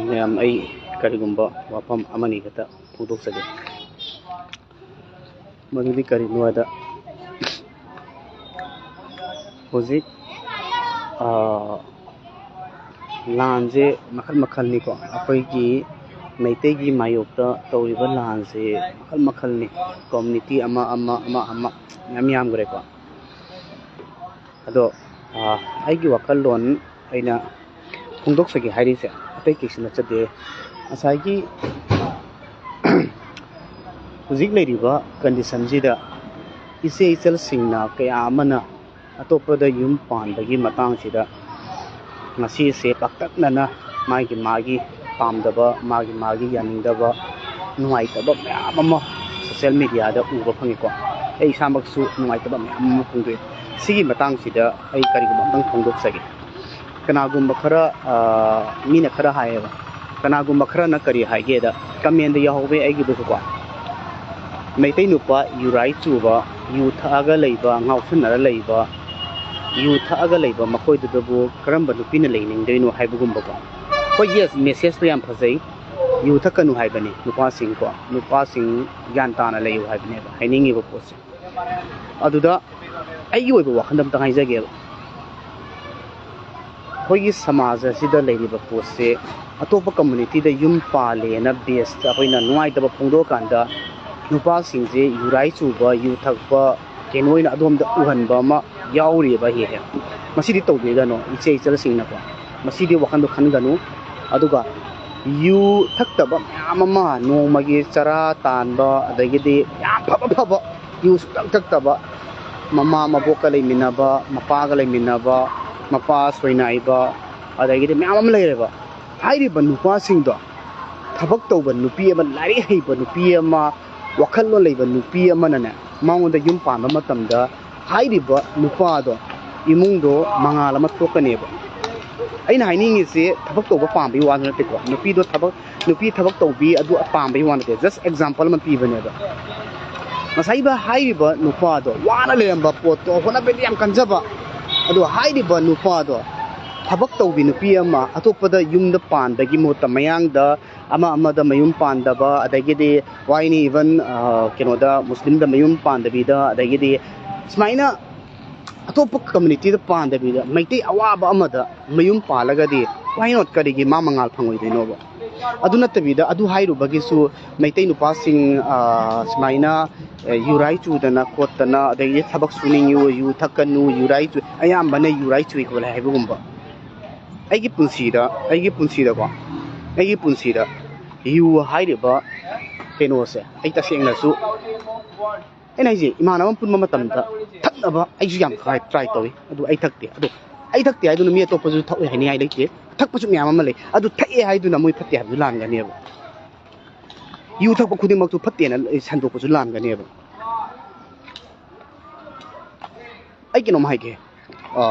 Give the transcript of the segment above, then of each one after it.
ꯃꯌꯥꯝ ꯑꯩ ꯀꯔꯤꯒꯨꯝꯕ ꯋꯥꯐꯝ ꯑꯃꯅꯤ ꯈꯛꯇ ꯐꯣꯡꯗꯣꯛꯆꯒꯦ ꯃꯗꯨꯗꯤ ꯀꯔꯤꯅꯣꯗ ꯍꯧꯖꯤꯛ ꯂꯥꯟꯁꯦ ꯃꯈꯜ ꯃꯈꯜꯅꯤꯀꯣ ꯑꯩꯈꯣꯏꯒꯤ ꯃꯩꯇꯩꯒꯤ ꯃꯥꯌꯣꯛꯇ ꯇꯧꯔꯤꯕ ꯂꯥꯟꯁꯦ ꯃꯈꯜ ꯃꯈꯜꯅꯤ ꯀꯝꯃꯨꯅꯤꯇꯤ ꯑꯃ ꯃꯌꯥꯝ ꯌꯥꯝꯈ꯭ꯔꯦꯀꯣ ꯑꯗꯣ ꯑꯩꯒꯤ ꯋꯥꯈꯜꯂꯣꯟ ꯑꯩꯅ ꯐꯣꯡꯗꯣꯛꯆꯒꯦ ꯍꯥꯏꯔꯤꯁꯦ ꯑꯇꯩ ꯀꯩꯁꯨ ꯅꯠꯆꯗꯦ ꯉꯁꯥꯏꯒꯤ ꯍꯧꯖꯤꯛ ꯂꯩꯔꯤꯕ ꯀꯟꯗꯤꯁꯟꯁꯤꯗ ꯏꯆꯦ ꯏꯆꯜꯁꯤꯡꯅ ꯀꯌꯥ ꯑꯃꯅ ꯑꯇꯣꯞꯄꯗ ꯌꯨꯝ ꯄꯥꯟꯕꯒꯤ ꯃꯇꯥꯡꯁꯤꯗ ꯉꯁꯤꯁꯦ ꯄꯥꯛꯇꯛꯅꯅ ꯃꯥꯒꯤ ꯄꯥꯝꯗꯕ ꯃꯥꯒꯤ ꯌꯥꯅꯤꯡꯗꯕ ꯅꯨꯡꯉꯥꯏꯇꯕ ꯃꯌꯥꯝ ꯑꯃ ꯁꯣꯁꯤꯌꯦꯜ ꯃꯦꯗꯤꯌꯥꯗ ꯎꯕ ꯐꯪꯉꯤꯀꯣ ꯑꯩ ꯏꯁꯥꯃꯛꯁꯨ ꯅꯨꯡꯉꯥꯏꯇꯕ ꯃꯌꯥꯝ ꯑꯃ ꯐꯣꯡꯗꯣꯛꯏ ꯁꯤꯒꯤ ꯃꯇꯥꯡꯁꯤꯗ ꯑꯩ ꯀꯔꯤꯒꯨꯝꯕ ꯑꯝꯇꯪ ꯐꯣꯡꯗꯣꯛꯆꯒꯦ ꯀꯅꯥꯒꯨꯝꯕ ꯈꯔ ꯃꯤꯅ ꯈꯔ ꯍꯥꯏꯌꯦꯕ ꯀꯅꯥꯒꯨꯝꯕ ꯈꯔꯅ ꯀꯔꯤ ꯍꯥꯏꯒꯦꯗ ꯀꯃꯦꯟꯗ ꯌꯥꯎꯍꯧꯋꯦ ꯑꯩꯒꯤꯗꯨꯁꯨꯀꯣ ꯃꯩꯇꯩ ꯅꯨꯄꯥ ꯌꯨꯔꯥꯏ ꯆꯨꯕ ꯌꯨ ꯊꯛꯑꯒ ꯂꯩꯕ ꯉꯥꯎꯁꯟꯅꯔ ꯂꯩꯕ ꯌꯨ ꯊꯛꯑꯒ ꯂꯩꯕ ꯃꯈꯣꯏꯗꯨꯗꯕꯨ ꯀꯔꯝꯕ ꯅꯨꯄꯤꯅ ꯂꯩꯅꯤꯡꯗꯣꯏꯅꯣ ꯍꯥꯏꯕꯒꯨꯝꯕꯀꯣ ꯍꯣꯏ ꯌꯦꯁ ꯃꯦꯁꯦꯖꯇꯣ ꯌꯥꯝ ꯐꯖꯩ ꯌꯨ ꯊꯛꯀꯅꯨ ꯍꯥꯏꯕꯅꯤ ꯅꯨꯄꯥꯁꯤꯡ ꯒ꯭ꯌꯥꯟ ꯇꯥꯅ ꯂꯩꯌꯨ ꯍꯥꯏꯕꯅꯦꯕ ꯍꯥꯏꯅꯤꯡꯉꯤꯕ ꯄꯣꯠꯁꯦ ꯑꯗꯨꯗ ꯑꯩꯒꯤ ꯑꯣꯏꯕ ꯋꯥꯈꯜ ꯑꯝꯇ ꯍꯥꯏꯖꯒꯦꯕ ꯑꯩꯈꯣꯏꯒꯤ ꯁꯃꯥꯖ ꯑꯁꯤꯗ ꯂꯩꯔꯤꯕ ꯄꯣꯠꯁꯦ ꯑꯇꯣꯞꯄ ꯀꯝꯃꯨꯅꯤꯇꯤꯗ ꯌꯨꯝ ꯄꯥꯜꯂꯦꯅ ꯕꯦꯁꯇ ꯑꯩꯈꯣꯏꯅ ꯅꯨꯡꯉꯥꯏꯇꯕ ꯐꯣꯡꯗꯣꯛꯑꯀꯥꯟꯗ ꯅꯨꯄꯥꯁꯤꯡꯁꯦ ꯌꯨꯔꯥꯏ ꯆꯨꯕ ꯌꯨ ꯊꯛꯄ ꯀꯩꯅꯣ ꯑꯣꯏꯅ ꯑꯗꯣꯝꯗ ꯎꯍꯟꯕ ꯑꯃ ꯌꯥꯎꯔꯤꯑꯕ ꯍꯦꯛ ꯃꯁꯤꯗꯤ ꯇꯧꯕꯤꯒꯅꯨ ꯏꯆꯦ ꯏꯆꯜꯁꯤꯡꯅꯀꯣ ꯃꯁꯤꯗꯤ ꯋꯥꯈꯟꯗꯣ ꯈꯟꯒꯅꯨ ꯑꯗꯨꯒ ꯌꯨ ꯊꯛꯇꯕ ꯃꯌꯥꯝ ꯑꯃ ꯅꯣꯡꯃꯒꯤ ꯆꯔꯥ ꯇꯥꯟꯕ ꯑꯗꯒꯤꯗꯤ ꯌꯥꯝ ꯐꯕ ꯌꯨ ꯁꯨꯡꯊꯛ ꯊꯛꯇꯕ ꯃꯃꯥ ꯃꯕꯣꯛꯀ ꯂꯩꯃꯤꯟꯅꯕ ꯃꯄꯥꯒ ꯂꯩꯃꯤꯟꯅꯕ ꯃꯄꯥ ꯁꯣꯏꯅꯥꯏꯕ ꯑꯗꯒꯤꯗꯤ ꯃꯌꯥꯝ ꯑꯃ ꯂꯩꯔꯦꯕ ꯍꯥꯏꯔꯤꯕ ꯅꯨꯄꯥꯁꯤꯡꯗꯣ ꯊꯕꯛ ꯇꯧꯕ ꯅꯨꯄꯤ ꯑꯃ ꯂꯥꯏꯔꯤꯛ ꯍꯩꯕ ꯅꯨꯄꯤ ꯑꯃ ꯋꯥꯈꯜꯂꯣꯟ ꯂꯩꯕ ꯅꯨꯄꯤ ꯑꯃꯅꯅꯦ ꯃꯉꯣꯟꯗ ꯌꯨꯝ ꯄꯥꯟꯕ ꯃꯇꯝꯗ ꯍꯥꯏꯔꯤꯕ ꯅꯨꯄꯥꯗꯣ ꯏꯃꯨꯡꯗꯣ ꯃꯉꯥꯜ ꯑꯃ ꯊꯣꯛꯀꯅꯦꯕ ꯑꯩꯅ ꯍꯥꯏꯅꯤꯡꯉꯤꯁꯤ ꯊꯕꯛ ꯇꯧꯕ ꯄꯥꯝꯕꯒꯤ ꯋꯥ ꯅꯠꯇꯦꯀꯣ ꯅꯨꯄꯤ ꯊꯕꯛ ꯇꯧꯕꯤ ꯑꯗꯨ ꯄꯥꯝꯕꯒꯤ ꯋꯥ ꯅꯠꯇꯦ ꯖꯁ ꯑꯦꯛꯖꯥꯝꯄꯜ ꯑꯃ ꯄꯤꯕꯅꯦꯕ ꯉꯁꯥꯏꯕ ꯍꯥꯏꯔꯤꯕ ꯅꯨꯄꯥꯗꯣ ꯋꯥꯅ ꯂꯩꯔꯝꯕ ꯄꯣꯠꯇꯣ ꯍꯣꯠꯅꯕꯗꯤ ꯌꯥꯝ ꯀꯟꯖꯕ ꯑꯗꯣ ꯍꯥꯏꯔꯤꯕ ꯅꯨꯄꯥꯗꯣ ꯊꯕꯛ ꯇꯧꯕꯤ ꯅꯨꯄꯤ ꯑꯃ ꯑꯇꯣꯞꯄꯗ ꯌꯨꯝꯗ ꯄꯥꯟꯕꯒꯤ ꯃꯍꯨꯠꯇ ꯃꯌꯥꯡꯗ ꯑꯃꯗ ꯃꯌꯨꯝ ꯄꯥꯟꯗꯕ ꯑꯗꯒꯤꯗꯤ ꯋꯥꯏꯅꯤ ꯏꯚꯟ ꯀꯩꯅꯣꯗ ꯃꯨꯁꯂꯤꯝꯗ ꯃꯌꯨꯝ ꯄꯥꯟꯗꯕꯤꯗ ꯑꯗꯒꯤꯗꯤ ꯁꯨꯃꯥꯏꯅ ꯑꯇꯣꯞꯄ ꯀꯝꯃꯨꯅꯤꯇꯤꯗ ꯄꯥꯟꯗꯕꯤꯗ ꯃꯩꯇꯩ ꯑꯋꯥꯕ ꯑꯃꯗ ꯃꯌꯨꯝ パꯜꯂꯒꯗꯤ why not ꯀꯔꯤꯒꯤ ꯃꯉꯥꯜ ꯐꯪꯉꯣꯏꯗꯣꯏꯅꯣꯕ ꯑꯗꯨ ꯅꯠꯇꯕꯤꯗ ꯑꯗꯨ ꯍꯥꯏꯔꯨꯕꯒꯤꯁꯨ ꯃꯩꯇꯩ ꯅꯨꯄꯥꯁꯤꯡ ꯁꯨꯃꯥꯏꯅ ꯌꯨꯔꯥꯏ ꯆꯨꯗꯅ ꯈꯣꯠꯇꯅ ꯑꯗꯒꯤ ꯊꯕꯛ ꯁꯨꯅꯤꯡꯉꯨ ꯌꯨ ꯊꯛꯀꯅꯨ ꯌꯨꯔꯥꯏ ꯆꯨ ꯑꯌꯥꯝꯕꯅ ꯌꯨꯔꯥꯏ ꯆꯨꯏ ꯈꯣꯠꯂꯦ ꯍꯥꯏꯕꯒꯨꯝꯕ ꯑꯩꯒꯤ ꯄꯨꯟꯁꯤꯗ ꯌꯨ ꯍꯥꯏꯔꯤꯕ ꯀꯩꯅꯣꯁꯦ ꯑꯩ ꯇꯁꯦꯡꯅꯁꯨ ꯑꯩꯅ ꯍꯥꯏꯁꯦ ꯏꯃꯥꯟꯅꯕ ꯄꯨꯟꯕ ꯃꯇꯝꯗ ꯊꯛꯅꯕ ꯑꯩꯁꯨ ꯌꯥꯝ ꯇ꯭ꯔꯥꯏ ꯇꯧꯏ ꯑꯗꯨ ꯑꯩ ꯊꯛꯇꯦ ꯍꯥꯏꯗꯨꯅ ꯃꯤ ꯑꯇꯣꯞꯄꯁꯨ ꯊꯛꯑꯣꯏ ꯍꯥꯏꯅꯤꯡꯉꯥꯏ ꯂꯩꯇꯦ ꯊꯛꯄꯁꯨ ꯃꯌꯥꯝ ꯑꯃ ꯂꯩ ꯑꯗꯨ ꯊꯛꯑꯦ ꯍꯥꯏꯗꯨꯅ ꯃꯣꯏ ꯐꯠꯇꯦ ꯍꯥꯏꯕꯁꯨ ꯂꯥꯟꯒꯅꯦꯕ ꯌꯨ ꯊꯛꯄ ꯈꯨꯗꯤꯡꯃꯛꯁꯨ ꯐꯠꯇꯦꯅ ꯁꯟꯗꯣꯛꯄꯁꯨ ꯂꯥꯟꯒꯅꯦꯕ ꯑꯩ ꯀꯩꯅꯣꯝ ꯍꯥꯏꯒꯦ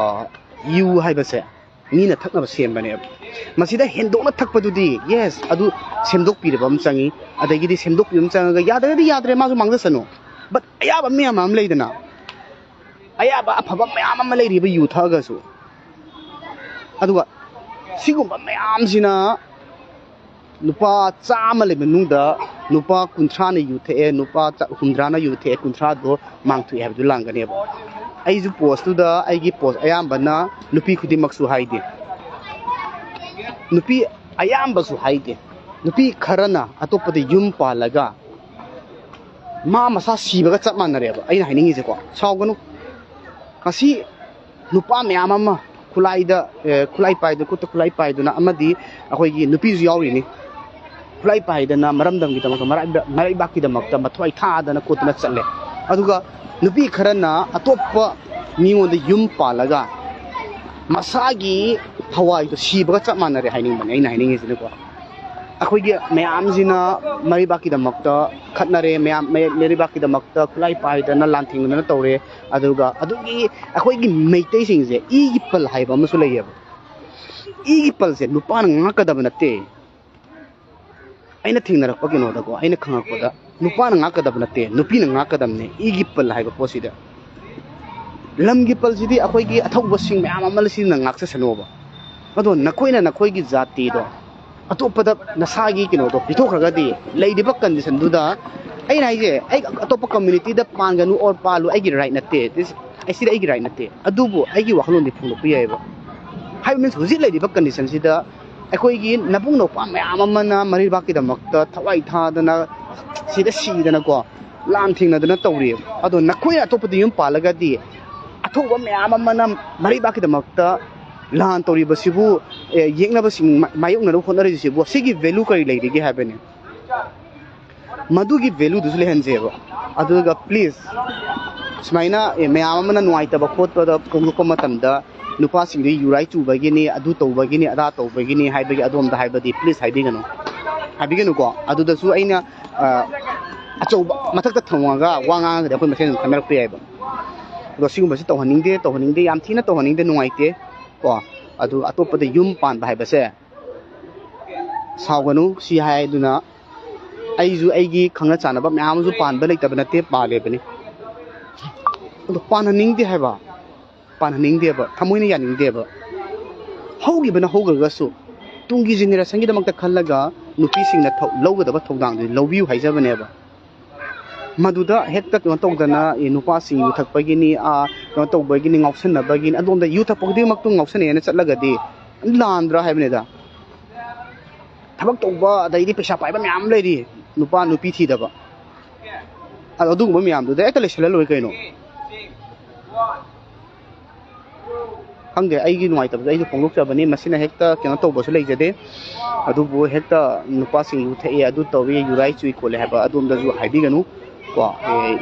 ꯌꯨ ꯍꯥꯏꯕꯁꯦ ꯃꯤꯅ ꯊꯛꯅꯕ ꯁꯦꯝꯕꯅꯦꯕ ꯃꯁꯤꯗ ꯍꯦꯟꯗꯣꯛꯅ ꯊꯛꯄꯗꯨꯗꯤ ꯌꯦꯁ ꯑꯗꯨ ꯁꯦꯝꯗꯣꯛꯄꯤꯔꯕ ꯑꯃ ꯆꯪꯉꯤ ꯑꯗꯒꯤꯗꯤ ꯁꯦꯝꯗꯣꯛꯄꯤꯕ ꯑꯃ ꯆꯪꯉꯒ ꯌꯥꯗ꯭ꯔꯒꯗꯤ ꯌꯥꯗ꯭ꯔꯦ ꯃꯥꯁꯨ ꯃꯥꯡꯖꯁꯅꯨ ꯕꯠ ꯑꯌꯥꯕ ꯃꯌꯥꯝ ꯑꯃ ꯂꯩꯗꯅ ꯑꯌꯥꯕ ꯑꯐꯕ ꯃꯌꯥꯝ ꯑꯃ ꯂꯩꯔꯤꯕ ꯌꯨ ꯊꯛꯑꯒꯁꯨ ꯑꯗꯨꯒ ꯁꯤꯒꯨꯝꯕ ꯃꯌꯥꯝꯁꯤꯅ ꯅꯨꯄꯥ 100 ꯂꯩꯕ ꯃꯅꯨꯡꯗ ꯅꯨꯄꯥ 30ꯅ ꯌꯨ ꯊꯛꯑꯦ ꯅꯨꯄꯥ 100ꯅ ꯌꯨ ꯊꯛꯑꯦ 30ꯗꯣ ꯃꯥꯡꯊꯣꯛꯑꯦ ꯍꯥꯏꯕꯗꯨ ꯂꯥꯟꯒꯅꯦꯕ ꯑꯩꯁꯨ ꯄꯣꯁꯇꯨꯗ ꯑꯩꯒꯤ ꯄꯣꯁ ꯑꯌꯥꯝꯕꯅ ꯅꯨꯄꯤ ꯈꯨꯗꯤꯡꯃꯛꯁꯨ ꯍꯥꯏꯗꯦ ꯅꯨꯄꯤ ꯑꯌꯥꯝꯕꯁꯨ ꯍꯥꯏꯗꯦ ꯅꯨꯄꯤ ꯈꯔꯅ ꯑꯇꯣꯞꯄꯗ ꯌꯨꯝ ꯄꯥꯜꯂꯒ ꯃꯁꯥ ꯁꯤꯕꯒ ꯆꯞ ꯃꯥꯟꯅꯔꯦꯕ ꯑꯩꯅ ꯍꯥꯏꯅꯤꯡꯉꯤꯁꯦꯀꯣ ꯁꯥꯎꯒꯅꯨ ꯉꯁꯤ ꯅꯨꯄꯥ ꯃꯌꯥꯝ ꯑꯃ ꯈꯨꯠꯂꯥꯏ ꯄꯥꯏꯗꯨꯅ ꯑꯃꯗꯤ ꯑꯩꯈꯣꯏꯒꯤ ꯅꯨꯄꯤꯁꯨ ꯌꯥꯎꯔꯤꯅꯤ ꯈꯨꯠꯂꯥꯏ ꯄꯥꯏꯗꯅ ꯃꯔꯝꯗꯝꯒꯤꯗꯃꯛꯇ ꯃꯔꯩꯕꯥꯛꯀꯤꯗꯃꯛꯇ ꯃꯊ꯭ꯋꯥꯏ ꯊꯥꯗꯅ ꯈꯣꯠꯇꯅ ꯆꯠꯂꯦ ꯑꯗꯨꯒ ꯅꯨꯄꯤ ꯈꯔꯅ ꯑꯇꯣꯞꯄ ꯃꯤꯉꯣꯟꯗ ꯌꯨꯝ ꯄꯥꯜꯂꯒ ꯃꯁꯥꯒꯤ ꯊꯋꯥꯏꯗꯣ ꯁꯤꯕꯒ ꯆꯞ ꯃꯥꯟꯅꯔꯦ ꯍꯥꯏꯅꯤꯡꯕꯅꯦ ꯑꯩꯅ ꯍꯥꯏꯅꯤꯡꯉꯤꯁꯤꯅꯀꯣ ꯑꯩꯈꯣꯏꯒꯤ ꯃꯌꯥꯝꯁꯤꯅ ꯃꯔꯩꯕꯥꯛꯀꯤꯗꯃꯛꯇ ꯈꯠꯅꯔꯦ ꯃꯔꯩꯕꯥꯛꯀꯤꯗꯃꯛꯇ ꯈꯨꯠꯂꯥꯏ ꯄꯥꯏꯗꯅ ꯂꯥꯟꯊꯦꯡꯅꯗꯅ ꯇꯧꯔꯦ ꯑꯗꯨꯒ ꯑꯗꯨꯒꯤ ꯑꯩꯈꯣꯏꯒꯤ ꯃꯩꯇꯩꯁꯤꯡꯁꯦ ꯏꯒꯤ ꯄꯜ ꯍꯥꯏꯕ ꯑꯃꯁꯨ ꯂꯩꯌꯦꯕ ꯏꯒꯤ ꯄꯜꯁꯦ ꯅꯨꯄꯥꯅ ꯉꯥꯛꯀꯗꯕ ꯅꯠꯇꯦ ꯑꯩꯅ ꯊꯦꯡꯅꯔꯛꯄ ꯀꯩꯅꯣꯗꯀꯣ ꯑꯩꯅ ꯈꯪꯉꯛꯄꯗ ꯅꯨꯄꯥꯅ ꯉꯥꯛꯀꯗꯕ ꯅꯠꯇꯦ ꯅꯨꯄꯤꯅ ꯉꯥꯛꯀꯗꯕꯅꯦ ꯏꯒꯤ ꯄꯜ ꯍꯥꯏꯕ ꯄꯣꯠꯁꯤꯗ ꯂꯝꯒꯤ ꯄꯜꯁꯤꯗꯤ ꯑꯩꯈꯣꯏꯒꯤ ꯑꯊꯧꯕꯁꯤꯡ ꯃꯌꯥꯝ ꯑꯃ ꯁꯤꯅ ꯉꯥꯛꯆꯁꯅꯣꯕ ꯑꯗꯣ ꯅꯈꯣꯏꯅ ꯅꯈꯣꯏꯒꯤ ꯖꯥꯇꯤꯗꯣ ꯑꯇꯣꯞꯄꯗ ꯅꯁꯥꯒꯤ ꯀꯩꯅꯣꯗꯣ ꯄꯤꯊꯣꯛꯈ꯭ꯔꯒꯗꯤ ꯂꯩꯔꯤꯕ ꯀꯟꯗꯤꯁꯟꯗꯨꯗ ꯑꯩꯅ ꯍꯥꯏꯁꯦ ꯑꯩ ꯑꯇꯣꯞꯄ ꯀꯝꯃ꯭ꯌꯨꯅꯤꯇꯤꯗ ꯄꯥꯟꯒꯅꯨ ꯑꯣꯔ ꯄꯥꯜꯂꯨ ꯑꯩꯒꯤ ꯔꯥꯏꯠ ꯅꯠꯇꯦ ꯁꯤꯗ ꯑꯩꯒꯤ ꯔꯥꯏꯠ ꯅꯠꯇꯦ ꯑꯗꯨꯕꯨ ꯑꯩꯒꯤ ꯋꯥꯈꯜꯂꯣꯟꯗꯤ ꯐꯣꯡꯗꯣꯛꯄ ꯌꯥꯏꯑꯕ ꯍꯥꯏꯕ ꯃꯤꯟꯁ ꯍꯧꯖꯤꯛ ꯂꯩꯔꯤꯕ ꯀꯟꯗꯤꯁꯟꯁꯤꯗ ꯑꯩꯈꯣꯏꯒꯤ ꯅꯕꯨꯡ ꯅꯧꯄꯥ ꯃꯌꯥꯝ ꯑꯃꯅ ꯃꯔꯩꯕꯥꯛꯀꯤꯗꯃꯛꯇ ꯊꯋꯥꯏ ꯊꯥꯗꯅ ꯁꯤꯗ ꯁꯤꯗꯅꯀꯣ ꯂꯥꯟ ꯊꯦꯡꯅꯗꯅ ꯇꯧꯔꯤꯑꯕ ꯑꯗꯣ ꯅꯈꯣꯏꯅ ꯑꯇꯣꯞꯄꯗ ꯌꯨꯝ ꯄꯥꯜꯂꯒꯗꯤ ꯑꯊꯧꯕ ꯃꯌꯥꯝ ꯑꯃꯅ ꯃꯔꯩꯕꯥꯛꯀꯤꯗꯃꯛꯇ ꯂꯥꯟ ꯇꯧꯔꯤꯕꯁꯤꯕꯨ ꯌꯦꯛꯅꯕꯁꯤꯡ ꯃꯥꯌꯣꯛꯅꯅꯕ ꯍꯣꯠꯅꯔꯤꯕꯁꯤꯕꯨ ꯁꯤꯒꯤ ꯚꯦꯂꯨ ꯀꯔꯤ ꯂꯩꯔꯤꯒꯦ ꯍꯥꯏꯕꯅꯤ ꯃꯗꯨꯒꯤ ꯚꯦꯂꯨꯗꯨꯁꯨ ꯂꯩꯍꯟꯖꯦꯕ ꯑꯗꯨꯒ ꯄ꯭ꯂꯤꯖ ꯁꯨꯃꯥꯏꯅ ꯃꯌꯥꯝ ꯑꯃꯅ ꯅꯨꯡꯉꯥꯏꯇꯕ ꯈꯣꯠꯄꯗ ꯐꯣꯡꯗꯣꯛꯄ ꯃꯇꯝꯗ ꯅꯨꯄꯥꯁꯤꯡꯗꯨ ꯌꯨꯔꯥꯏ ꯆꯨꯕꯒꯤꯅꯤ ꯑꯗꯨ ꯇꯧꯕꯒꯤꯅꯤ ꯑꯗꯥ ꯇꯧꯕꯒꯤꯅꯤ ꯍꯥꯏꯕꯒꯤ ꯑꯗꯣꯝꯗ ꯍꯥꯏꯕꯗꯤ ꯄ꯭ꯂꯤꯖ ꯍꯥꯏꯕꯤꯒꯅꯨꯀꯣ ꯑꯗꯨꯗꯁꯨ ꯑꯩꯅ ꯑꯆꯧꯕ ꯃꯊꯛꯇ ꯊꯝꯃꯒ ꯋꯥ ꯉꯥꯡꯉꯒꯗꯤ ꯑꯩꯈꯣই ꯃꯁꯦꯟ ꯑꯗꯨꯝ ꯈꯟꯅꯔꯛꯄ ꯌꯥꯏꯕ ꯑꯗꯣ ꯁꯤꯒꯨꯝꯕꯁꯤ ꯇꯧꯍꯟꯅꯤꯡꯗꯦ ꯌꯥꯝ ꯊꯤꯅ ꯇꯧꯍꯟꯅꯤꯡꯗꯦ ꯅꯨꯡꯉꯥꯏꯇꯦ ꯀꯣ ꯑꯗꯨ ꯑꯇꯣꯞꯄꯗ ꯌꯨꯝ ꯄꯥꯟꯕ ꯍꯥꯏꯕꯁꯦ ꯁꯥꯎꯒꯅꯨ ꯁꯤ ꯍꯥꯏꯗꯨꯅ ꯑꯩꯁꯨ ꯑꯩꯒꯤ ꯈꯪꯅ ꯆꯥꯟꯅꯕ ꯃꯌꯥꯝ ꯑꯃꯁꯨ ꯄꯥꯟꯕ ꯂꯩꯇꯕ ꯅꯠꯇꯦ ꯄꯥꯜꯂꯦꯕꯅꯤ ꯑꯗꯣ ꯄꯥꯟꯍꯟꯅꯤꯡꯗꯦ ꯍꯥꯏꯕ ꯄꯥꯟꯍꯟꯅꯤꯡꯗꯦꯕ ꯊꯃꯣꯏꯅ ꯌꯥꯅꯤꯡꯗꯦꯕ ꯍꯧꯈꯤꯕꯅ ꯍꯧꯈ꯭ꯔꯒꯁꯨ ꯇꯨꯡꯒꯤ ꯖꯦꯅꯦꯔꯦꯁꯟꯒꯤꯗꯃꯛꯇ ꯈꯜꯂꯒ ꯅꯨꯄꯤꯁꯤꯡꯅ ꯂꯧꯒꯗꯕ ꯊꯧꯗꯥꯡꯗꯨ ꯂꯧꯕꯤꯌꯨ ꯍꯥꯏꯖꯕꯅꯦꯕ ꯃꯗꯨꯗ ꯍꯦꯛꯇ ꯀꯩꯅꯣ ꯇꯧꯗꯅ ꯅꯨꯄꯥꯁꯤꯡ ꯌꯨ ꯊꯛꯄꯒꯤꯅꯤ ꯀꯩꯅꯣ ꯇꯧꯕꯒꯤꯅꯤ ꯉꯥꯎꯁꯟꯅꯕꯒꯤꯅꯤ ꯑꯗꯣꯝꯗ ꯌꯨ ꯊꯛꯄ ꯈꯨꯗꯤꯡꯃꯛꯇꯨ ꯉꯥꯎꯁꯟꯅꯩꯅ ꯆꯠꯂꯒꯗꯤ ꯂꯥꯟꯗ꯭ꯔꯥ ꯍꯥꯏꯕꯅꯤꯗ ꯊꯕꯛ ꯇꯧꯕ ꯑꯗꯩꯗꯤ ꯄꯩꯁా ꯄꯥꯏꯕ ꯃꯌꯥꯝ ꯂꯩꯔꯤ ꯅꯨꯄꯥ ꯅꯨꯄꯤ ꯊꯤꯗꯕ ꯑꯗꯣ ꯑꯗꯨꯒꯨꯝꯕ ꯃꯌꯥꯝꯗꯨꯗ ꯍꯦꯛꯇ ꯂꯩꯁꯜꯂ ꯂꯣꯏ ꯀꯩꯅꯣ ꯈꯪꯗꯦ ꯑꯩꯒꯤ ꯅꯨꯡꯉꯥꯏꯇꯕꯗ ꯑꯩꯁꯨ ꯐꯣꯡꯗꯣꯛꯆꯕꯅꯤ ꯃꯁꯤꯅ ꯍꯦꯛꯇ ꯀꯩꯅꯣ ꯇꯧꯕꯁꯨ ꯂꯩꯖꯗꯦ ꯑꯗꯨꯕꯨ ꯍꯦꯛꯇ ꯅꯨꯄꯥꯁꯤꯡ ꯌꯨ ꯊꯛꯑꯦ ꯑꯗꯨ ꯇꯧꯏ ꯌꯨꯔꯥꯏ ꯆꯨꯏ ꯈꯣꯠꯂꯦ ꯍꯥꯏꯕ ꯑꯗꯣꯝꯗꯁꯨ ꯍꯥꯏꯕꯤꯒꯅꯨ ꯀꯣ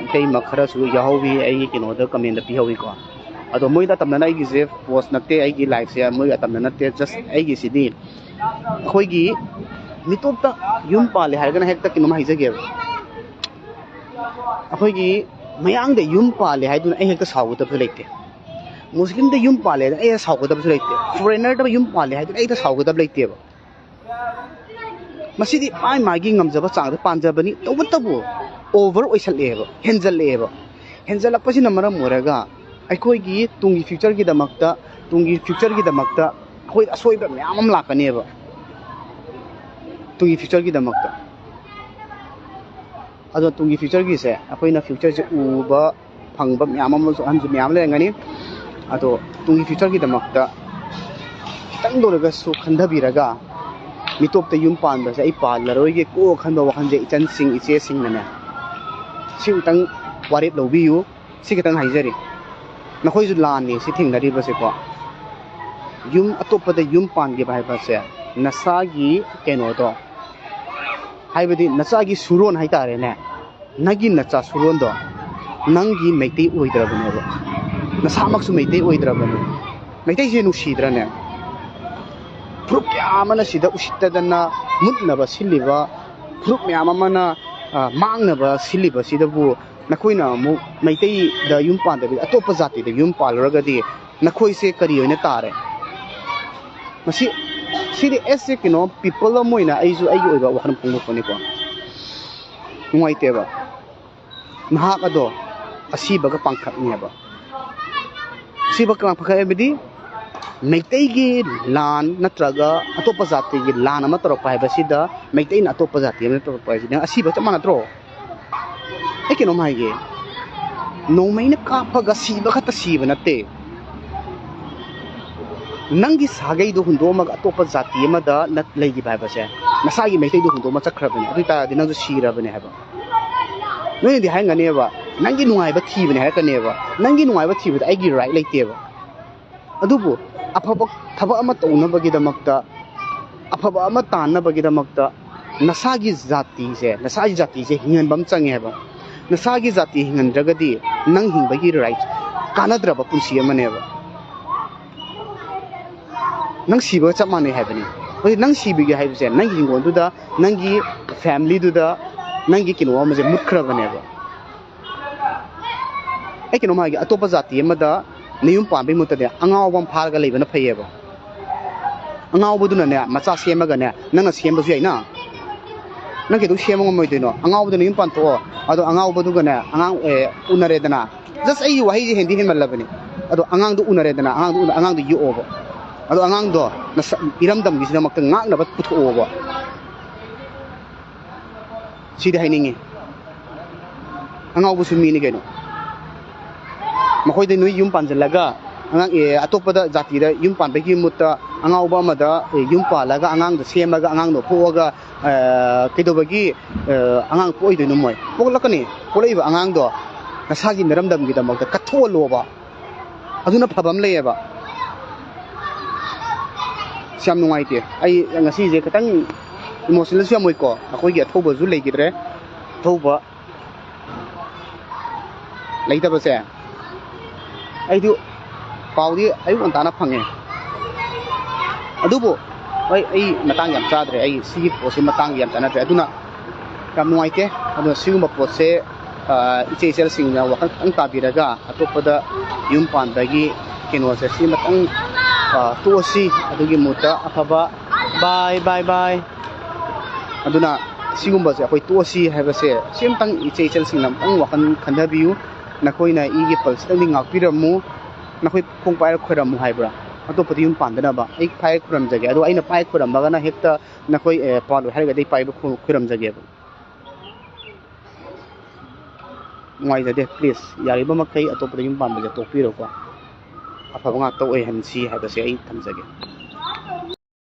ꯏꯇꯩꯃ ꯈꯔꯁꯨ ꯌꯥꯎꯍꯧꯋꯤ ꯑꯩꯒꯤ ꯀꯩꯅꯣꯗ ꯀꯃꯦꯟꯗ ꯄꯤꯍꯧꯋꯤꯀꯣ ꯑꯗꯣ ꯃꯣꯏꯗ ꯑꯇꯝꯅꯅ ꯑꯩꯒꯤꯁꯦ ꯄꯣꯁ ꯅꯠꯇꯦ ꯑꯩꯒꯤ ꯂꯥꯏꯐꯁꯦ ꯃꯣꯏꯒꯤ ꯑꯇꯝꯅ ꯅꯠꯇꯦ ꯖꯁ ꯑꯩꯒꯤꯁꯤꯗꯤ ꯑꯩꯈꯣꯏꯒꯤ ꯃꯤꯇꯣꯞꯇ ꯌꯨꯝ ꯄꯥꯜꯂꯦ ꯍꯥꯏꯔꯒꯅ ꯍꯦꯛꯇ ꯀꯩꯅꯣꯝ ꯍꯥꯏꯖꯒꯦꯕ ꯑꯩꯈꯣꯏꯒꯤ ꯃꯌꯥꯡꯗ ꯌꯨꯝ ꯄꯥꯜꯂꯦ ꯍꯥꯏꯗꯨꯅ ꯑꯩ ꯍꯦꯛꯇ ꯁꯥꯎꯒꯗꯕꯁꯨ ꯂꯩꯇꯦ ꯃꯨꯁꯂꯤꯝꯗ ꯌꯨꯝ ꯄꯥꯜꯂꯦ ꯍꯥꯏꯗꯨꯅ ꯑꯩ ꯁꯥꯎꯒꯗꯕꯁꯨ ꯂꯩꯇꯦ ꯐꯣꯔꯦꯅꯔꯗ ꯌꯨꯝ ꯄꯥꯜꯂꯦ ꯍꯥꯏꯗꯨꯅ ꯑꯩ ꯁꯥꯎꯒꯗꯕ ꯂꯩꯇꯦꯕ ꯃꯁꯤꯗꯤ ꯃꯥꯒꯤ ꯉꯝꯖꯕ ꯆꯥꯡꯗ ꯄꯥꯟꯖꯕꯅꯤ ꯇꯧꯕꯇꯕꯨ ꯑꯣꯚꯔ ꯑꯣꯏꯁꯜꯂꯛꯑꯦꯕ ꯍꯦꯟꯖꯜꯂꯛꯄꯁꯤꯅ ꯃꯔꯝ ꯑꯣꯏꯔꯒ ꯑꯩꯈꯣꯏꯒꯤ ꯇꯨꯡꯒꯤ ꯐ꯭ꯌꯨꯆꯔꯒꯤꯗꯃꯛꯇ ꯑꯩꯈꯣꯏ ꯑꯁꯣꯏꯕ ꯃꯌꯥꯝ ꯑꯃ ꯂꯥꯛꯀꯅꯦꯕ ꯇꯨꯡꯒꯤ ꯐ꯭ꯌꯨꯆꯔꯒꯤꯗꯃꯛꯇ ꯑꯗꯣ ꯇꯨꯡꯒꯤ ꯐ꯭ꯌꯨꯆꯔꯒꯤꯁꯦ ꯑꯩꯈꯣꯏꯅ ꯐ꯭ꯌꯨꯆꯔꯁꯦ ꯎꯕ ꯐꯪꯕ ꯃꯌꯥꯝ ꯑꯃꯁꯨ ꯑꯍꯟꯁꯨ ꯃꯌꯥꯝ ꯂꯩꯔꯝꯒꯅꯤ ꯑꯗꯣ ꯇꯨꯡꯒꯤ ꯐ꯭ꯌꯨꯆꯔꯒꯤꯗꯃꯛꯇ ꯈꯤꯇꯪ ꯑꯣꯏꯔꯒꯁꯨ ꯈꯟꯊꯕꯤꯔꯒ ꯃꯤꯇꯣꯞꯇ ꯌꯨꯝ ꯄꯥꯟꯕꯁꯦ ꯑꯩ ꯄꯥꯜꯂꯔꯣꯏꯒꯦ ꯀꯣ ꯈꯟꯕ ꯋꯥꯈꯟꯁꯦ ꯏꯆꯟꯁꯤꯡ ꯏꯆꯦꯁꯤꯡꯅꯅꯦ ꯁꯤ ꯈꯤꯇꯪ ꯋꯥꯔꯦꯞ ꯂꯧꯕꯤꯌꯨ ꯁꯤ ꯈꯤꯇꯪ ꯍꯥꯏꯖꯔꯤ ꯅꯈꯣꯏꯁꯨ ꯂꯥꯟꯅꯤ ꯁꯤ ꯊꯦꯡꯅꯔꯤꯕꯁꯦꯀꯣ ꯌꯨꯝ ꯑꯇꯣꯞꯄꯗ ꯌꯨꯝ ꯄꯥꯟꯈꯤꯕ ꯍꯥꯏꯕꯁꯦ ꯅꯁꯥꯒꯤ ꯀꯩꯅꯣꯗꯣ ꯍꯥꯏꯕꯗꯤ ꯅꯆꯥꯒꯤ ꯁꯨꯔꯣꯟ ꯍꯥꯏꯇꯥꯔꯦꯅꯦ ꯅꯪꯒꯤ ꯅꯆꯥ ꯁꯨꯔꯣꯟꯗꯣ ꯅꯪꯒꯤ ꯃꯩꯇꯩ ꯑꯣꯏꯗ꯭ꯔꯕꯅꯦꯕ ꯅꯁꯥꯃꯛꯁꯨ ꯃꯩꯇꯩ ꯑꯣꯏꯗ꯭ꯔꯕꯅꯦ ꯃꯩꯇꯩꯁꯦ ꯅꯨꯡꯁꯤꯗ꯭ꯔꯅꯦ ꯐꯨꯔꯨꯞ ꯀꯌꯥ ꯑꯃꯅ ꯁꯤꯗ ꯎꯁꯤꯠꯇꯗꯅ ꯃꯨꯠꯅꯕ ꯁꯤꯜꯂꯤꯕ ꯐꯨꯔꯨꯞ ꯃꯌꯥꯝ ꯑꯃꯅ ꯃꯥꯡꯅꯕ ꯁꯤꯜꯂꯤꯕꯁꯤꯗꯕꯨ ꯅꯈꯣꯏꯅ ꯑꯃꯨꯛ ꯃꯩꯇꯩꯗ ꯌꯨꯝ ꯄꯥꯟꯗꯕꯤꯗ ꯑꯇꯣꯞꯄ ꯖꯥꯇꯤꯗ ꯌꯨꯝ ꯄꯥꯜꯂꯨꯔꯒꯗꯤ ꯅꯈꯣꯏꯁꯦ ꯀꯔꯤ ꯑꯣꯏꯅ ꯇꯥꯔꯦ ꯁꯤꯗꯤ ꯑꯦꯁ ꯀꯩꯅꯣ ꯄꯤꯄꯜ ꯑꯃ ꯑꯣꯏꯅ ꯑꯩꯁꯨ ꯑꯩꯒꯤ ꯑꯣꯏꯕ ꯋꯥꯈꯜ ꯐꯣꯡꯗꯣꯛꯄꯅꯤꯀꯣ ꯅꯨꯡꯉꯥꯏꯇꯦꯕ ꯅꯍꯥꯛ ꯑꯗꯣ ꯑꯁꯤꯕꯒ ꯄꯥꯡꯈꯛꯅꯦꯕ ꯑꯁꯤꯕꯒ ꯄꯥꯡꯈꯛ ꯍꯥꯏꯕꯗꯤ ꯃꯩꯇꯩꯒꯤ ꯂꯥꯟ ꯅꯠꯇ꯭ꯔꯒ ꯑꯇꯣꯞꯄ ꯖꯥꯇꯤꯒꯤ ꯂꯥꯟ ꯑꯃ ꯇꯧꯔꯛꯄ ꯍꯥꯏꯕꯁꯤꯗ ꯃꯩꯇꯩꯅ ꯑꯇꯣꯞꯄ ꯖꯥꯇꯤ ꯑꯃ ꯇꯧꯔꯛꯄ ꯍꯥꯏꯕꯁꯤꯗ ꯑꯁꯤꯕ ꯆꯞ ꯃꯥꯟꯅꯗ꯭ꯔꯣ ꯑꯩ ꯀꯩꯅꯣꯝ ꯍꯥꯏꯒꯦ ꯅꯣꯡꯃꯩꯅ ꯀꯥꯞꯄꯒ ꯁꯤꯕ ꯈꯛꯇ ꯁꯤꯕ ꯅꯠꯇꯦ ꯅꯪꯒꯤ ꯁꯥꯒꯩꯗꯣ ꯍꯨꯟꯗꯣꯛꯑꯝꯃꯒ ꯑꯇꯣꯞꯄ ꯖꯥꯇꯤ ꯑꯃꯗ ꯂꯩꯈꯤꯕ ꯍꯥꯏꯕꯁꯦ ꯅꯁꯥꯒꯤ ꯃꯩꯇꯩꯗꯣ ꯍꯨꯟꯗꯣꯛꯑꯝꯃ ꯆꯠꯈ꯭ꯔꯕꯅꯦ ꯑꯗꯨ ꯑꯣꯏꯇꯥꯔꯗꯤ ꯅꯪꯁꯨ ꯁꯤꯔꯕꯅꯦ ꯍꯥꯏꯕ ꯅꯣꯏꯅꯗꯤ ꯍꯥꯏꯔꯝꯒꯅꯦꯕ ꯅꯪꯒꯤ ꯅꯨꯡꯉꯥꯏꯕ ꯊꯤꯕꯅꯦ ꯍꯥꯏꯔꯛꯀꯅꯦꯕ ꯅꯪꯒꯤ ꯅꯨꯡꯉꯥꯏꯕ ꯊꯤꯕꯗ ꯑꯩꯒꯤ ꯔꯥꯏꯠ ꯂꯩꯇꯦꯕ ꯑꯗꯨꯕꯨ ꯑꯐꯕ ꯊꯕꯛ ꯑꯃ ꯇꯧꯅꯕꯒꯤꯗꯃꯛꯇ ꯑꯐꯕ ꯑꯃ ꯇꯥꯟꯅꯕꯒꯤꯗꯃꯛꯇ ꯅꯁꯥꯒꯤ ꯖꯥꯇꯤꯁꯦ ꯍꯤꯡꯍꯟꯕ ꯑꯃ ꯆꯪꯉꯦ ꯍꯥꯏꯕ ꯅꯁꯥꯒꯤ ꯖꯥꯇꯤ ꯍꯤꯡꯍꯟꯗ꯭ꯔꯒꯗꯤ ꯅꯪ ꯍꯤꯡꯕꯒꯤ ꯔꯥꯏꯠ ꯀꯥꯟꯅꯗ꯭ꯔꯕ ꯄꯨꯟꯁꯤ ꯑꯃꯅꯦꯕ ꯅꯪ ꯁꯤꯕꯒ ꯆꯞ ꯃꯥꯟꯅꯩ ꯍꯥꯏꯕꯅꯤ ꯍꯧꯖꯤꯛ ꯅꯪ ꯁꯤꯕꯤꯒꯦ ꯍꯥꯏꯕꯁꯦ ꯅꯪꯒꯤ ꯍꯤꯡꯒꯣꯜꯗꯨꯗ ꯅꯪꯒꯤ ꯐꯦꯃꯤꯂꯤꯗꯨꯗ ꯅꯪꯒꯤ ꯀꯩꯅꯣ ꯑꯃꯁꯦ ꯃꯨꯠꯈ꯭ꯔꯕꯅꯦꯕ ꯑꯩ ꯀꯩꯅꯣꯝ ꯍꯥꯏꯒꯦ ꯑꯇꯣꯞꯄ ꯖꯥꯇꯤ ꯑꯃꯗ ꯅꯌꯨꯝ ꯄꯥꯟꯕꯩ ꯃꯍꯨꯠꯇꯅꯦ ꯑꯉꯥꯎꯕ ꯑꯃ ꯐꯥꯔꯒ ꯂꯩꯕꯅ ꯐꯩꯌꯦꯕ ꯑꯉꯥꯎꯕꯗꯨꯅꯅꯦ ꯃꯆꯥ ꯁꯦꯝꯃꯒꯅꯦ ꯅꯪꯅ ꯁꯦꯝꯕꯁꯨ ꯌꯥꯏꯅ ꯅꯪ ꯀꯩꯗꯧ ꯁꯦꯝꯕ ꯉꯝꯃꯣꯏꯗꯣꯏꯅꯣ ꯑꯉꯥꯎꯕꯗꯨꯅ ꯌꯨꯝ ꯄꯥꯟꯊꯣꯛꯑꯣ ꯑꯗꯣ ꯑꯉꯥꯎꯕꯗꯨꯒꯅꯦ ꯎꯅꯔꯦꯗꯅ ꯖꯁ ꯑꯩꯒꯤ ꯋꯥꯍꯩꯁꯦ ꯍꯦꯟꯃꯜꯂꯕꯅꯤ ꯑꯗꯣ ꯑꯉꯥꯡꯗꯣ ꯎꯅꯔꯦꯗꯅ ꯑꯉꯥꯡꯗꯣ ꯌꯣꯛꯑꯣꯕ ꯑꯗꯣ ꯑꯉꯥꯡꯗꯣ ꯏꯔꯝꯗꯝꯒꯤꯁꯤꯗꯃꯛꯇ ꯉꯥꯛꯅꯕ ꯄꯨꯊꯣꯛꯑꯣꯕ ꯁꯤꯗꯤ ꯍꯥꯏꯅꯤꯡꯉꯤ ꯑꯉꯥꯎꯕꯁꯨ ꯃꯤꯅꯤ ꯀꯩꯅꯣ ꯃꯈꯣꯏꯗ ꯅꯣꯏ ꯌꯨꯝ ꯄꯥꯟꯁꯤꯜꯂꯒ ꯑꯉꯥꯡ ꯑꯇꯣꯞꯄꯗ ꯖꯥꯇꯤꯗ ꯌꯨꯝ ꯄꯥꯟꯕꯒꯤ ꯃꯨꯠꯇ ꯑꯉꯥꯎꯕ ꯑꯃꯗ ꯌꯨꯝ ꯄꯥꯜꯂꯒ ꯑꯉꯥꯡꯗꯣ ꯁꯦꯝꯃꯒ ꯑꯉꯥꯡꯗꯣ ꯄꯣꯛꯑꯒ ꯀꯩꯗꯧꯕꯒꯤ ꯑꯉꯥꯡ ꯄꯣꯛꯏꯗꯣꯏꯅꯣ ꯃꯣꯏ ꯄꯣꯛꯂꯛꯀꯅꯤ ꯄꯣꯛꯂꯛꯏꯕ ꯑꯉꯥꯡꯗꯣ ꯅꯁꯥꯒꯤ ꯅꯔꯝꯗꯝꯒꯤꯗꯃꯛꯇ ꯀꯠꯊꯣꯛꯍꯜꯂꯣꯕ ꯑꯗꯨꯅ ꯐꯕ ꯑꯃ ꯂꯩꯌꯦꯕ ꯁꯤ ꯌꯥꯝ ꯅꯨꯡꯉꯥꯏꯇꯦ ꯑꯩ ꯉꯁꯤꯁꯦ ꯈꯤꯇꯪ ꯏꯃꯣꯁꯅꯦꯜꯁꯨ ꯌꯥꯝ ꯑꯣꯏꯀꯣ ꯑꯩꯈꯣꯏꯒꯤ ꯑꯊꯧꯕꯁꯨ ꯂꯩꯈꯤꯗ꯭ꯔꯦ ꯑꯊꯧꯕ ꯂꯩꯇꯕꯁꯦ ꯑꯩꯗꯨ ꯄꯥꯎꯗꯤ ꯑꯌꯨꯛ ꯉꯟꯇꯥꯅ ꯐꯪꯉꯦ ꯑꯗꯨꯕꯨ ꯍꯣꯏ ꯑꯩ ꯃꯇꯥꯡ ꯌꯥꯝ ꯆꯥꯗ꯭ꯔꯦ ꯑꯩ ꯁꯤꯒꯤ ꯄꯣꯠꯁꯤ ꯃꯇꯥꯡ ꯌꯥꯝ ꯆꯥꯟꯅꯗ꯭ꯔꯦ ꯑꯗꯨꯅ ꯌꯥꯝ ꯅꯨꯡꯉꯥꯏꯇꯦ ꯑꯗꯨꯅ ꯁꯤꯒꯨꯝꯕ ꯄꯣꯠꯁꯦ ꯏꯆꯦ ꯏꯆꯜꯁꯤꯡꯅ ꯋꯥꯈꯜ ꯈꯤꯇꯪ ꯇꯥꯕꯤꯔꯒ ꯑꯇꯣꯞꯄꯗ ꯌꯨꯝ ꯄꯥꯟꯕꯒꯤ ꯀꯩꯅꯣꯁꯦ ꯁꯤ ꯃꯇꯪ ꯇꯣꯛꯑꯁꯤ ꯑꯗꯨꯒꯤ ꯃꯨꯠꯇ ꯑꯐꯕ ꯕꯥꯏ ꯕꯥꯏ ꯕꯥꯏ ꯑꯗꯨꯅ ꯁꯤꯒꯨꯝꯕꯁꯦ ꯑꯩꯈꯣꯏ ꯇꯣꯛꯑꯁꯤ ꯍꯥꯏꯕꯁꯦ ꯁꯤ ꯑꯃꯇꯪ ꯏꯆꯦ ꯏꯆꯜꯁꯤꯡꯅ ꯑꯃꯇꯪ ꯋꯥꯈꯜ ꯈꯟꯊꯕꯤꯌꯨ ꯅꯈꯣꯏꯅ ꯏꯒꯤ ꯄꯜꯁꯤꯇꯪꯗꯤ ꯉꯥꯛꯄꯤꯔꯝꯃꯨ ꯅꯈꯣꯏ ꯈꯣꯡ ꯄꯥꯏꯔ ꯈꯣꯏꯔꯝꯃꯨ ꯍꯥꯏꯕ꯭ꯔꯥ ꯑꯇꯣꯞꯄꯗ ꯌꯨꯝ ꯄꯥꯟꯗꯅꯕ ꯑꯩ ꯄꯥꯏ ꯈꯨꯔꯝꯖꯒꯦ ꯑꯗꯣ ꯑꯩꯅ ꯄꯥꯏ ꯈꯨꯔꯝꯃꯒꯅ ꯍꯦꯛꯇ ꯅꯈꯣꯏ ꯄꯥꯜꯂꯣꯏ ꯍꯥꯏꯔꯒꯗꯤ ꯑꯩ ꯄꯥꯏꯕ ꯈꯨꯔꯝꯖꯒꯦꯕ ꯅꯨꯡꯉꯥꯏꯖꯗꯦ ꯄ꯭ꯂꯤꯖ ꯌꯥꯔꯤꯕ ꯃꯈꯩ ꯑꯇꯣꯞꯄꯗ ꯌꯨꯝ ꯄꯥꯟꯕꯁꯦ ꯇꯣꯛꯄꯤꯔꯣꯀꯣ ꯑꯐꯕ ꯉꯥꯛꯇ ꯑꯣꯏꯍꯟꯁꯤ ꯍꯥꯏꯕꯁꯦ ꯑꯩ ꯊꯝꯖꯒꯦ